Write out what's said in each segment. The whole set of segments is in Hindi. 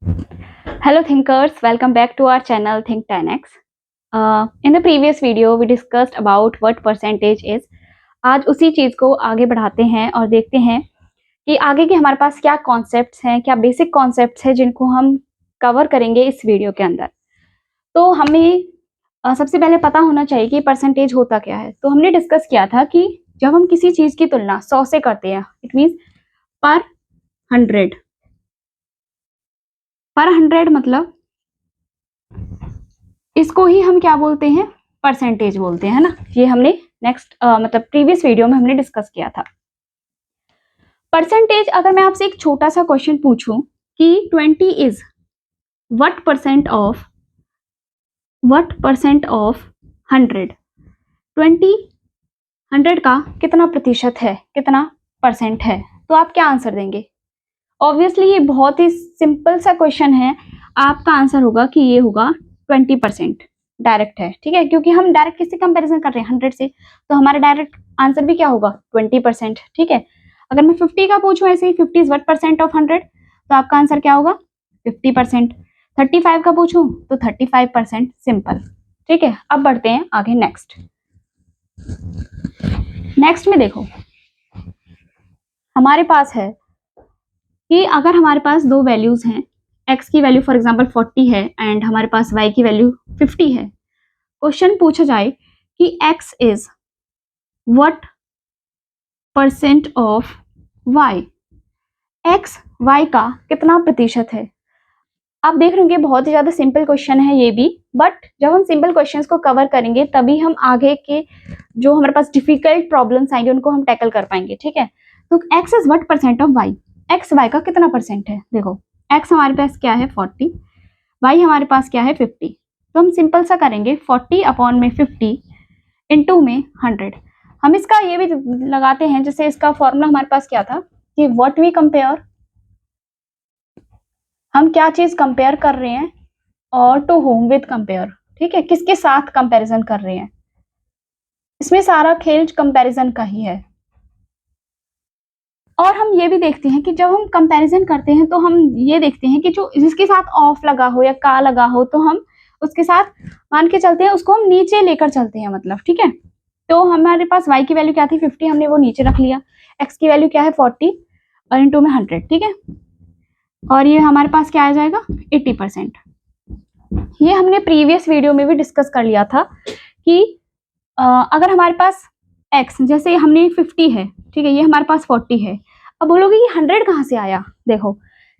Hello thinkers, welcome back to our channel Think 10x. In the previous video we discussed about what percentage is. आज उसी चीज को आगे बढ़ाते हैं और देखते हैं कि आगे के हमारे पास क्या कॉन्सेप्ट्स हैं, क्या बेसिक कॉन्सेप्ट्स हैं जिनको हम कवर करेंगे इस वीडियो के अंदर। तो हमें सबसे पहले पता होना चाहिए कि परसेंटेज होता क्या है। तो हमने डिस्कस किया था कि जब हम किसी चीज की तुलना 100 से करते हैं, इट मीन्स पर 100 मतलब इसको ही हम क्या बोलते हैं, परसेंटेज बोलते हैं, है ना। ये हमने नेक्स्ट मतलब प्रीवियस वीडियो में हमने डिस्कस किया था परसेंटेज। अगर मैं आपसे एक छोटा सा क्वेश्चन पूछूं कि 20 इज व्हाट परसेंट ऑफ 100, 100 का कितना प्रतिशत है, कितना परसेंट है, तो आप क्या आंसर देंगे। ऑब्वियसली ये बहुत ही सिंपल सा क्वेश्चन है। आपका आंसर होगा कि ये होगा 20%। डायरेक्ट है, ठीक है, क्योंकि हम डायरेक्ट किससे कंपैरिजन कर रहे हैं, 100 से, तो हमारा डायरेक्ट आंसर भी क्या होगा 20%। ठीक है, अगर मैं 50 का पूछूं ऐसे ही 50 इज व्हाट परसेंट ऑफ 100, तो आपका आंसर क्या होगा 50%। 35 का पूछूं तो 35%। सिंपल, ठीक है। अब बढ़ते हैं आगे नेक्स्ट में। देखो हमारे पास है कि अगर हमारे पास दो वैल्यूज हैं, x की वैल्यू फॉर एग्जांपल 40 है एंड हमारे पास y की वैल्यू 50 है। क्वेश्चन पूछा जाए कि x is what percent of y, x y का कितना प्रतिशत है। आप देख रहे होंगे बहुत ही ज्यादा सिंपल क्वेश्चन है ये भी, बट जब हम सिंपल क्वेश्चंस को कवर करेंगे तभी हम आगे के जो हमारे पास डिफिकल्ट प्रॉब्लम्स आएंगे उनको हम टैकल कर पाएंगे। ठीक है, तो x is what percent of y, x y का कितना परसेंट है। देखो x हमारे पास क्या है 40, y हमारे पास क्या है 50। तो हम सिंपल सा करेंगे 40 अपॉन में 50 इंटू में 100। हम इसका ये भी लगाते हैं, जैसे इसका फॉर्मूला हमारे पास क्या था कि व्हाट वी कंपेयर, हम क्या चीज कंपेयर कर रहे हैं, और टू होम विद कंपेयर। ठीक है, किसके साथ कंपैरिजन कर रहे हैं, इसमें सारा खेल कंपैरिजन का ही है। और हम ये भी देखते हैं कि जब हम कंपैरिजन करते हैं तो हम ये देखते हैं कि जो जिसके साथ ऑफ लगा हो या का लगा हो तो हम उसके साथ मान के चलते हैं, उसको हम नीचे लेकर चलते हैं, मतलब। ठीक है, तो हमारे पास y की वैल्यू क्या थी 50, हमने वो नीचे रख लिया। x की वैल्यू क्या है 40 और इंटू में 100। ठीक है, और ये हमारे पास क्या आ जाएगा 80%। ये हमने प्रीवियस वीडियो में भी डिस्कस कर लिया था कि अगर हमारे पास x जैसे हमने 50 है, ठीक है, ये हमारे पास 40 है। अब बोलोगे ये 100 कहाँ से आया। देखो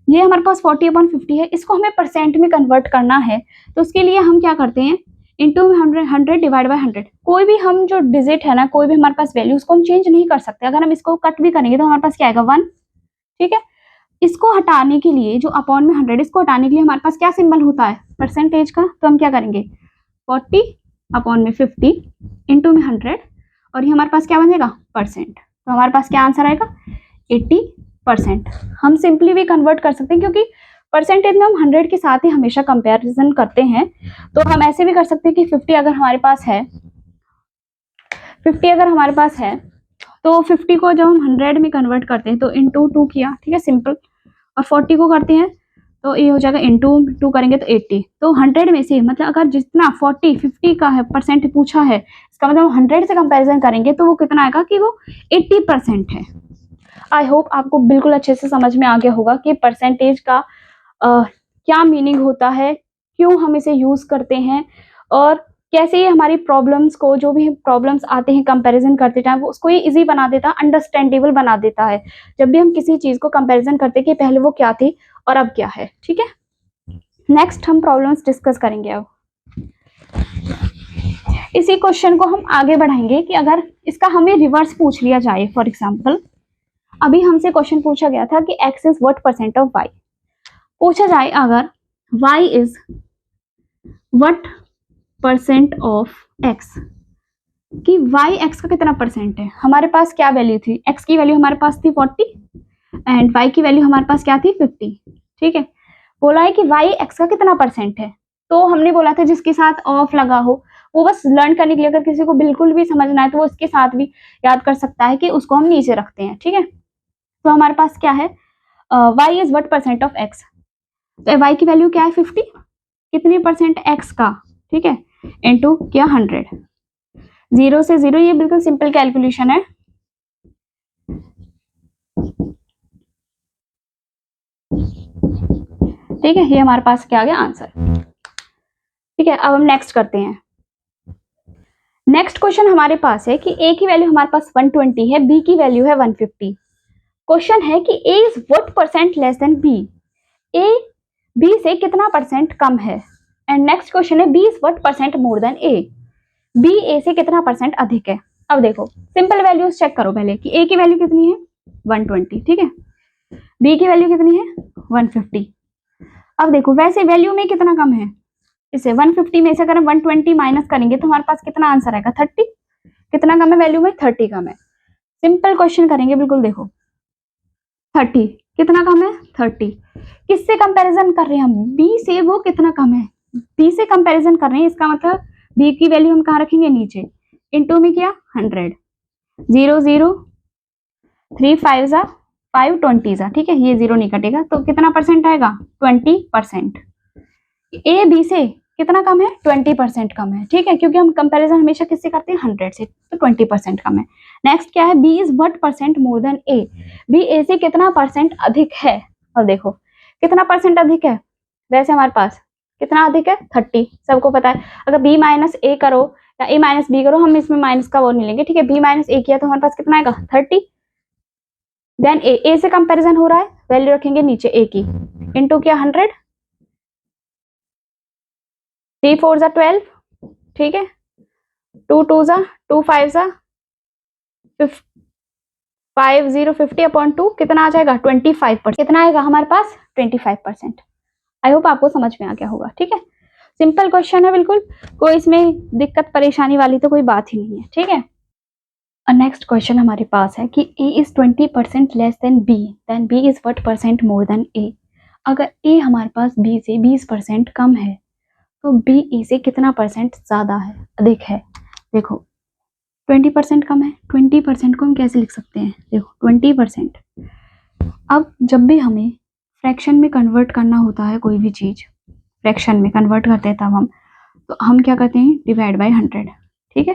ये हमारे पास 40 अपॉन 50 है, इसको हमें परसेंट में कन्वर्ट करना है, तो उसके लिए हम क्या करते हैं इंटू 100 डिवाइड बाय 100। कोई भी हम जो डिजिट है ना, कोई भी हमारे पास वैल्यू, उसको हम चेंज नहीं कर सकते। अगर हम इसको कट भी करेंगे तो हमारे पास क्या आएगा 1। ठीक है, इसको हटाने के लिए जो अपॉन में 100, इसको हटाने के लिए हमारे पास क्या सिंबल होता है परसेंटेज का, तो हम क्या करेंगे 40 अपॉन में 50 इंटू में 100, और ये हमारे पास क्या बनेगा परसेंट। तो हमारे पास क्या आंसर आएगा 80%। हम सिंपली भी कन्वर्ट कर सकते हैं क्योंकि परसेंटेज में हम 100 के साथ ही हमेशा कंपैरिजन करते हैं। तो हम ऐसे भी कर सकते हैं कि 50 अगर हमारे पास है, 50 अगर हमारे पास है तो 50 को जब हम 100 में कन्वर्ट करते हैं तो इंटू 2 किया, ठीक है, सिंपल। और 40 को करते हैं तो ये हो जाएगा इंटू 2 करेंगे तो 80। तो 100 में से मतलब अगर जितना 50 का है परसेंट पूछा है, इसका मतलब 100 से कंपैरिजन करेंगे तो वो कितना आएगा कि वो 80% है। आई होप आपको बिल्कुल अच्छे से समझ में आ गया होगा कि परसेंटेज का क्या मीनिंग होता है, क्यों हम इसे यूज करते हैं, और कैसे ये हमारी प्रॉब्लम्स को, जो भी प्रॉब्लम्स आते हैं कंपैरिजन करते टाइम, वो उसको ये इजी बना देता है, अंडरस्टैंडेबल बना देता है। जब भी हम किसी चीज को कंपैरिजन करते हैं कि पहले वो क्या थी और अब क्या है। ठीक है, नेक्स्ट हम प्रॉब्लम्स डिस्कस करेंगे। अब इसी क्वेश्चन को हम आगे बढ़ाएंगे कि अगर इसका हमें रिवर्स पूछ लिया जाए, फॉर एग्जाम्पल अभी हमसे क्वेश्चन पूछा गया था कि x is what percent of y। पूछा जाए अगर y is what percent of x, कि y x का कितना परसेंट है। हमारे पास क्या वैल्यू थी, x की वैल्यू हमारे पास थी 40 एंड y की वैल्यू हमारे पास क्या थी 50। ठीक है, बोला है कि y x का कितना परसेंट है। तो हमने बोला था जिसके साथ ऑफ लगा हो, वो बस लर्न करने के लिए, अगर किसी को बिल्कुल भी समझना है तो वो इसके साथ भी याद कर सकता है कि उसको हम नीचे रखते हैं। ठीक है, तो हमारे पास क्या है y is what percent of x। तो y की वैल्यू क्या है 50, कितने परसेंट x का, ठीक है, इनटू क्या 100, 0 से 0, ये बिल्कुल सिंपल कैलकुलेशन है। ठीक है, ये हमारे पास क्या आ गया आंसर। ठीक है, अब हम नेक्स्ट करते हैं। नेक्स्ट क्वेश्चन हमारे पास है कि a की वैल्यू हमारे पास 120 है, b की वैल्यू है 150। क्वेश्चन है कि a is what percent less than b, a b से कितना परसेंट कम है। एंड नेक्स्ट क्वेश्चन है b is what percent more than a, b a से कितना परसेंट अधिक है। अब देखो सिंपल वैल्यूज चेक करो पहले कि a की वैल्यू कितनी है 120, ठीक है, b की वैल्यू कितनी है 150। अब देखो वैसे वैल्यू में कितना कम है, इसे 150 में से अगर हम 120 माइनस करेंगे तो हमारे पास कितना आंसर आएगा 30। कितना कम है वैल्यू में 30 कम है। सिंपल क्वेश्चन करेंगे, बिल्कुल देखो 30 कितना कम है 30, किससे कंपैरिजन कर रहे हैं हम, b से, वो कितना कम है b से कंपैरिजन कर रहे हैं, इसका मतलब b की वैल्यू हम कहाँ रखेंगे नीचे, इनटू में क्या 100, 0 0 3 5 जा 5 20 जा, ठीक है, ये 0 नहीं कटेगा तो कितना परसेंट आएगा 20%। ए बी से कितना कम है 20% कम है, ठीक है, क्योंकि हम कंपैरिजन हमेशा किससे करते हैं 100 से, तो 20% कम है। नेक्स्ट क्या है, B is what percent more than A, B A से कितना परसेंट अधिक है। और देखो कितना परसेंट अधिक है, वैसे हमारे पास कितना अधिक है 30, सबको पता है। अगर बी माइनस ए करो या ए माइनस बी करो, हम इसमें माइनस का वो नहीं लेंगे, ठीक है, बी माइनस ए किया तो हमारे पास कितना आएगा 30। देन ए से कंपैरिजन हो रहा है, वैल्यू रखेंगे नीचे ए की, इनटू क्या 100, 3 4 जा 12, ठीक है, 2 2 जा 2 5 जा 5 0 50 अपॉन 2 कितना आ जाएगा 25%, कितना आएगा हमारे पास 25%। आई होप आपको समझ में आ गया होगा। ठीक है, सिंपल क्वेश्चन है बिल्कुल, कोई इसमें दिक्कत परेशानी वाली तो कोई बात ही नहीं है। ठीक है, नेक्स्ट क्वेश्चन हमारे पास है कि a is 20% less than b, then b is what percent more than a। अगर a हमारे पास b से 20% कम है तो b a से कितना परसेंट ज्यादा है, अधिक है। देखो 20% कम है, 20% को हम कैसे लिख सकते हैं, देखो 20%, अब जब भी हमें फ्रैक्शन में कन्वर्ट करना होता है, कोई भी चीज फ्रैक्शन में कन्वर्ट करते हैं तब हम क्या करते हैं डिवाइड बाय 100। ठीक है,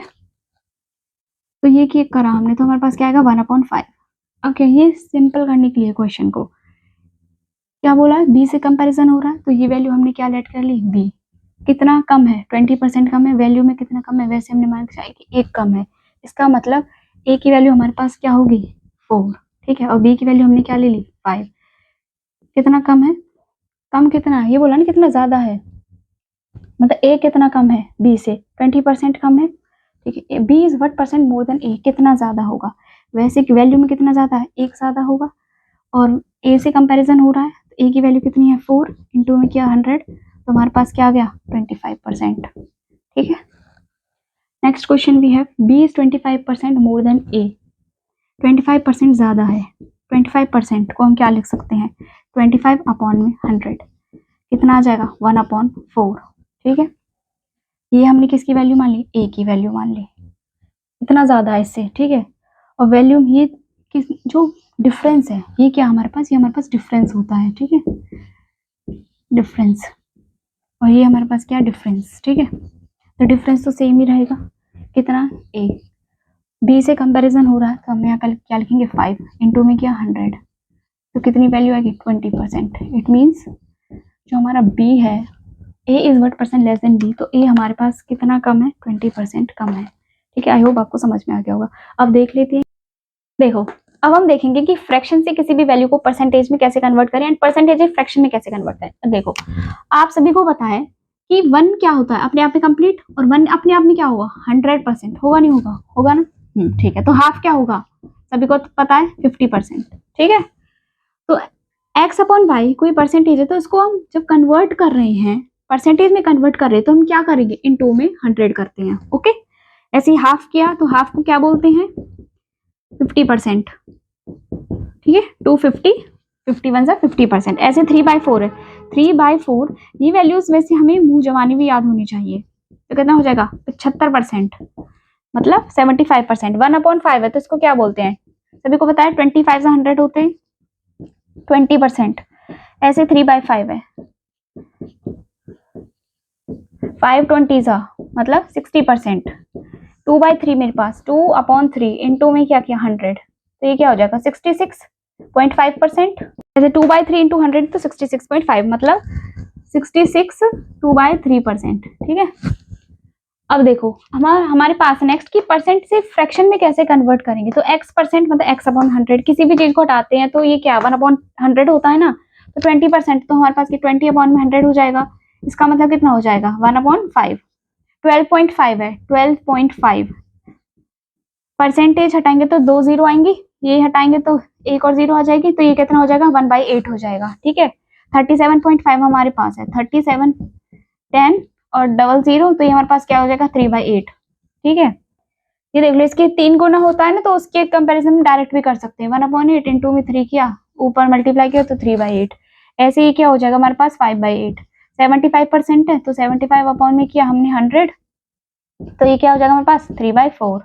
तो ये कि करा हमने तो हमारे पास क्या आएगा 1/5। ओके, ये सिंपल करने के लिए क्वेश्चन को क्या बोला है, बी से कंपैरिजन हो रहा है तो ये वैल्यू हमने क्या लेट कर ली, बी कितना कम है 20% कम है, वैल्यू में कितना कम है, वैसे हमने मान के कि एक कम है, इसका मतलब ए की वैल्यू हमारे पास क्या होगी 4। ठीक है, और बी की वैल्यू हमने क्या ले ली 5। कितना कम है, कम कितना है, ये बोला ना कितना ज्यादा है, मतलब ए कितना कम है बी से 20% कम है। ठीक है, B is what percent more than A, कितना ज्यादा होगा, वैसे की वैल्यू में कितना ज्यादा है, एक ज्यादा होगा, और ए से कंपैरिजन हो रहा है तो ए की वैल्यू कितनी है 4, इंटू में क्या 100, तो हमारे पास क्या आ गया 25%। ठीक है, नेक्स्ट क्वेश्चन भी है, बी इज 25% मोर देन ए, 25% ज्यादा है, 25% को हम क्या लिख सकते हैं 25 अपॉन में 100, कितना आ जाएगा 1/4। ठीक है, ये हमने किसकी वैल्यू मान ली, ए की वैल्यू मान ली, इतना ज्यादा है इससे। ठीक है, और वैल्यू ये जो डिफरेंस है ये क्या हमारे पास, ये हमारे पास डिफरेंस होता है। ठीक है, डिफरेंस, और ये हमारे पास क्या डिफरेंस। ठीक है, तो डिफरेंस तो सेम ही रहेगा, कितना ए, बी से कंपैरिजन हो रहा है तो हम यहाँ क्या लिखेंगे 5, इंटू में क्या 100, तो कितनी वैल्यू आएगी 20%। इट मीन्स जो हमारा बी है, A is what percent less than B, तो ए हमारे पास कितना कम है 20% कम है। ठीक है, आई होप आपको समझ में आ गया होगा। अब देख लेते हैं, देखो अब हम देखेंगे कि फ्रैक्शन से किसी भी वैल्यू को परसेंटेज में कैसे कन्वर्ट करें एंड परसेंटेज फ्रैक्शन में कैसे कन्वर्ट करें। देखो आप सभी को पता है कि 1 क्या होता है अपने आप में कंप्लीट, और 1 अपने आप में क्या होगा 100% होगा, नहीं होगा, होगा ना। ठीक है, तो हाफ क्या होगा, सभी को पता है 50%। ठीक है, तो x अपॉन वाई कोई परसेंटेज है तो इसको हम जब कन्वर्ट कर रहे हैं, परसेंटेज में कन्वर्ट कर रहे हैं, तो हम क्या करेंगे इनटू में 100 करते हैं। ओके, ऐसे ही हाफ किया तो हाफ को क्या बोलते हैं 50%। ठीक है, 250, 51 से 50%, ऐसे 3/4 है, 3/4 ये वैल्यूज वैसे हमें मुंह जवानी भी याद होनी चाहिए, तो कितना हो जाएगा 75%, मतलब 75%। 1/5 है तो इसको क्या बोलते हैं, सभी को पता है 25 से 100 होते हैं 20%, ऐसे 3/5 है 5 20 मतलब 60%। 2/3 मेरे पास 2/3 इंटू में क्या किया 100, तो ये क्या हो जाएगा 66.5%। जैसे 2/3 इंटू 100 तो 66.5 मतलब 66 2/3%। ठीक है, अब देखो हमारे पास नेक्स्ट की परसेंट से फ्रैक्शन में कैसे कन्वर्ट करेंगे। तो x परसेंट मतलब x/100, किसी भी चीज को हटाते हैं तो ये क्या 1/100 होता है ना, तो 20%, तो हमारे पास 20/100 हो जाएगा। इसका मतलब कितना हो जाएगा 1/5। 12.5 है, 12.5 परसेंटेज हटाएंगे तो 2 0 आएंगी, ये हटाएंगे तो एक और 0 आ जाएगी, तो ये कितना हो जाएगा 1/8 हो जाएगा। ठीक है, 37.5 हमारे पास है, 37 10 और 00, तो ये हमारे पास क्या हो जाएगा 3/8। ठीक है, ये देख लो, इसके 3 गुना होता है ना, तो उसके कंपैरिजन में डायरेक्ट भी कर सकते हैं। 1/8 इंटू में 3 किया, ऊपर मल्टीप्लाई किया तो 3/8। ऐसे ही क्या हो जाएगा हमारे पास 5/8। 75% है तो 75 अपॉन में किया हमने 100, तो ये क्या हो जाएगा हमारे पास 3/4।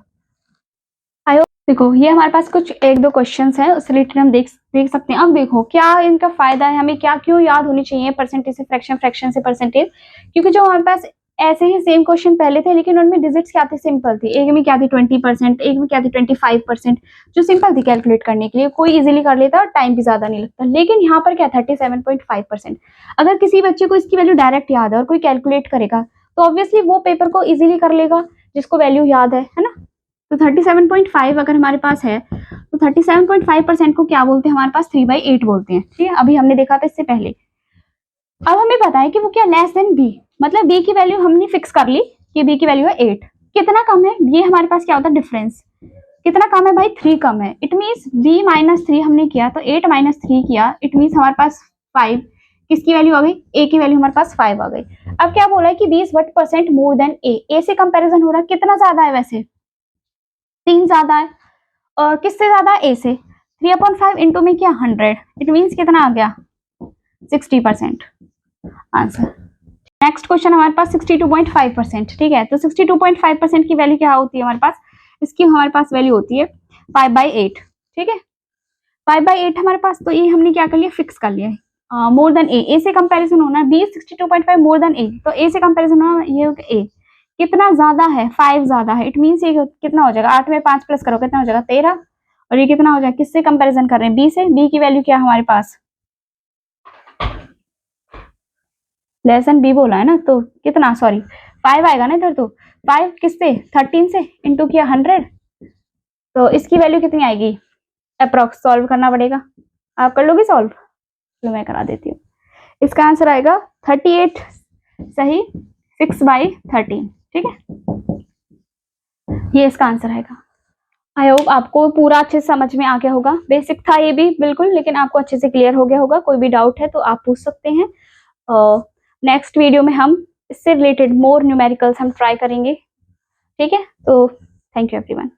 आई होप देखो ये हमारे पास कुछ 1-2 क्वेश्चंस हैं, उस रिलेटेड हम देख सकते हैं। अब देखो क्या इनका फायदा है, हमें क्या क्यों याद होनी चाहिए परसेंटेज से फ्रैक्शन, फ्रैक्शन से परसेंटेज, क्योंकि जो हमारे पास ऐसे ही सेम क्वेश्चन पहले थे, लेकिन उनमें डिजिट्स क्या थे, सिंपल थी। एक में क्या थी 20%, एक में क्या थी 25%, जो सिंपल थी कैलकुलेट करने के लिए, कोई इजीली कर लेता और टाइम भी ज्यादा नहीं लगता। लेकिन यहाँ पर क्या 37.5%। अगर किसी बच्चे को इसकी वैल्यू डायरेक्ट याद है और कोई कैलकुलेट करेगा तो ऑब्वियसली वो पेपर को इजीली कर लेगा जिसको वैल्यू याद है ना। तो 37.5 अगर हमारे पास है तो 37.5% को क्या बोलते हैं हमारे पास 3/8 बोलते हैं। ठीक है, अभी हमने देखा था इससे पहले। अब हमें पता है कि वो क्या लेस देन बी, मतलब बी की वैल्यू हमने फिक्स कर ली कि बी की वैल्यू है 8। कितना कम है, ये हमारे पास क्या होता है डिफरेंस, कितना कम है भाई 3 कम है। इट मीन्स b -3 हमने किया तो 8 - 3 किया, इट मीन्स हमारे पास 5 किसकी वैल्यू आ गई, a की वैल्यू हमारे पास 5 आ गई। अब क्या बोला है कि 20% मोर देन a से कंपेरिजन हो रहा है, कितना ज्यादा है वैसे 3 ज्यादा है, और किससे ज्यादा है a से। 3/5 इंटू में क्या 100, इट मीन्स कितना आ गया 60% आंसर। नेक्स्ट क्वेश्चन हमारे पास 62.5%। ठीक है, तो 62.5% की वैल्यू क्या होती है हमारे पास, इसकी हमारे पास वैल्यू होती है 5/8। ठीक है, 5/8 हमारे पास, तो ये हमने क्या कर लिया फिक्स कर लिया। मोर देन ए से कंपैरिजन होना है, बी 62.5 मोर देन ए, तो ए से कंपैरिजन होना ये हो गया ए कितना ज्यादा है 5 ज्यादा है, इट मीन्स ये कितना हो जाएगा 8 में 5 प्लस करो कितना हो जाएगा 13, और ये कितना हो जाएगा किससे कंपैरिजन कर रहे हैं बी से, बी की वैल्यू क्या है हमारे पास लेसन बी बोला है ना, तो कितना सॉरी 5 आएगा ना इधर, तो 5 किससे 13 से इंटू किया 100, तो इसकी वैल्यू कितनी आएगी अप्रोक्स, सॉल्व करना पड़ेगा। आप कर लोगे सॉल्व, तो मैं करा देती हूँ। इसका आंसर आएगा 38 सही 6/13। ठीक है, ये इसका आंसर आएगा। आई होप आपको पूरा अच्छे से समझ में आ गया होगा, बेसिक था ये भी बिल्कुल, लेकिन आपको अच्छे से क्लियर हो गया होगा। कोई भी डाउट है तो आप पूछ सकते हैं। नेक्स्ट वीडियो में हम इससे रिलेटेड मोर न्यूमेरिकल्स हम ट्राई करेंगे। ठीक है, तो थैंक यू एवरीवन।